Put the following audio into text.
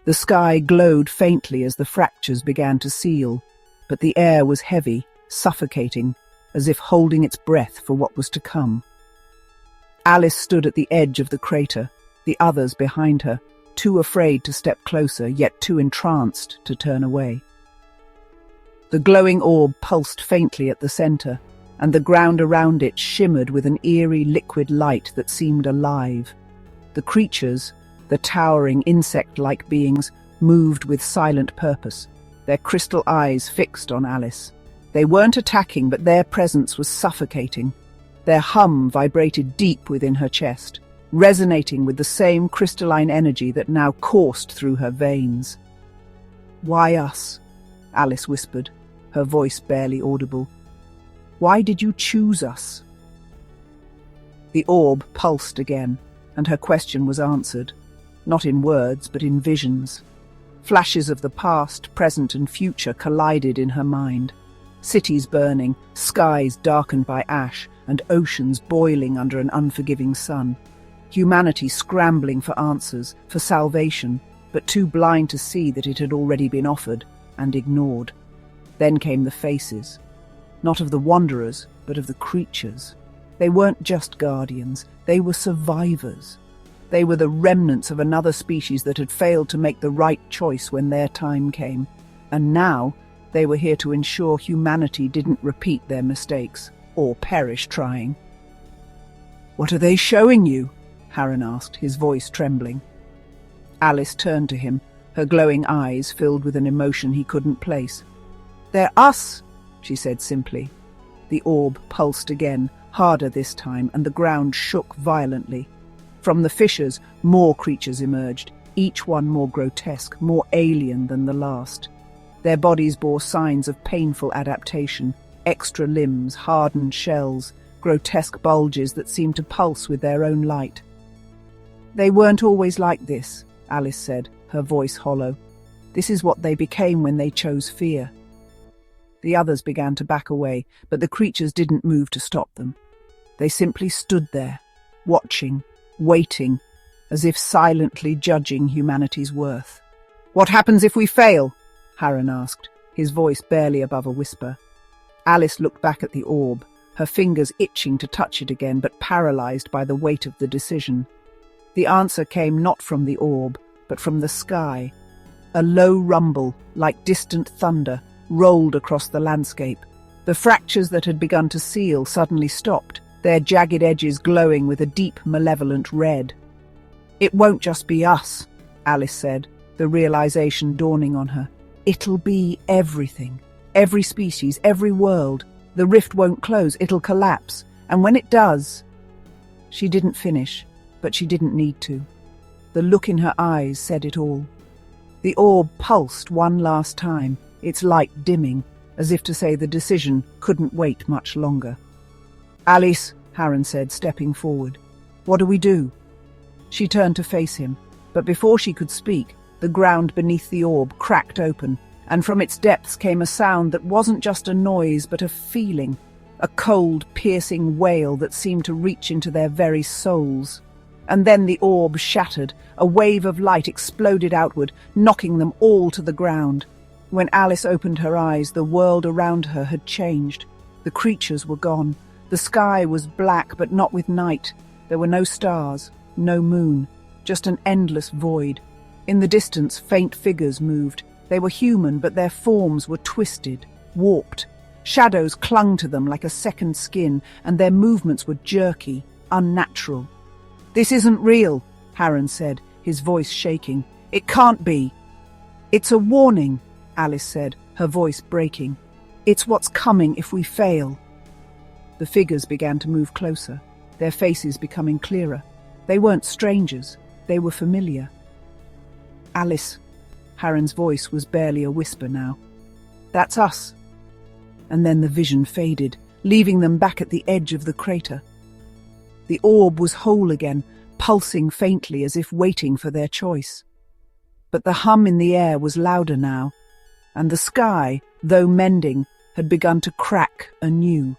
The sky glowed faintly as the fractures began to seal, but the air was heavy, suffocating, as if holding its breath for what was to come. Alice stood at the edge of the crater, the others behind her, too afraid to step closer, yet too entranced to turn away. The glowing orb pulsed faintly at the center, and the ground around it shimmered with an eerie liquid light that seemed alive. The creatures, the towering insect-like beings, moved with silent purpose, their crystal eyes fixed on Alice. They weren't attacking, but their presence was suffocating. Their hum vibrated deep within her chest, resonating with the same crystalline energy that now coursed through her veins. "Why us?" Alice whispered, her voice barely audible. "Why did you choose us?" The orb pulsed again, and her question was answered, not in words, but in visions. Flashes of the past, present, and future collided in her mind. Cities burning, skies darkened by ash, and oceans boiling under an unforgiving sun. Humanity scrambling for answers, for salvation, but too blind to see that it had already been offered and ignored. Then came the faces, not of the wanderers, but of the creatures. They weren't just guardians, they were survivors. They were the remnants of another species that had failed to make the right choice when their time came. And now they were here to ensure humanity didn't repeat their mistakes, or perish trying. "What are they showing you?" Harren asked, his voice trembling. Alice turned to him, her glowing eyes filled with an emotion he couldn't place. "They're us," she said simply. The orb pulsed again, harder this time, and the ground shook violently. From the fissures, more creatures emerged, each one more grotesque, more alien than the last. Their bodies bore signs of painful adaptation, extra limbs, hardened shells, grotesque bulges that seemed to pulse with their own light. "They weren't always like this," Alice said, her voice hollow. "This is what they became when they chose fear." The others began to back away, but the creatures didn't move to stop them. They simply stood there, watching, waiting, as if silently judging humanity's worth. "What happens if we fail?" Harren asked, his voice barely above a whisper. Alice looked back at the orb, her fingers itching to touch it again, but paralyzed by the weight of the decision. The answer came not from the orb, but from the sky. A low rumble, like distant thunder, rolled across the landscape. The fractures that had begun to seal suddenly stopped, their jagged edges glowing with a deep, malevolent red. "It won't just be us," Alice said, the realization dawning on her. "It'll be everything. Every species, every world. The rift won't close, it'll collapse. And when it does—" She didn't finish, but she didn't need to. The look in her eyes said it all. The orb pulsed one last time, its light dimming, as if to say the decision couldn't wait much longer. "Alice," Harren said, stepping forward. "What do we do?" She turned to face him, but before she could speak, the ground beneath the orb cracked open, and from its depths came a sound that wasn't just a noise but a feeling, a cold, piercing wail that seemed to reach into their very souls. And then the orb shattered, a wave of light exploded outward, knocking them all to the ground. When Alice opened her eyes, the world around her had changed. The creatures were gone. The sky was black, but not with night. There were no stars, no moon, just an endless void. In the distance, faint figures moved. They were human, but their forms were twisted, warped. Shadows clung to them like a second skin, and their movements were jerky, unnatural. "This isn't real," Harren said, his voice shaking. "It can't be." "It's a warning," Alice said, her voice breaking. "It's what's coming if we fail." The figures began to move closer, their faces becoming clearer. They weren't strangers, they were familiar. "Alice," Harren's voice was barely a whisper now. "That's us." And then the vision faded, leaving them back at the edge of the crater. The orb was whole again, pulsing faintly as if waiting for their choice. But the hum in the air was louder now, and the sky, though mending, had begun to crack anew.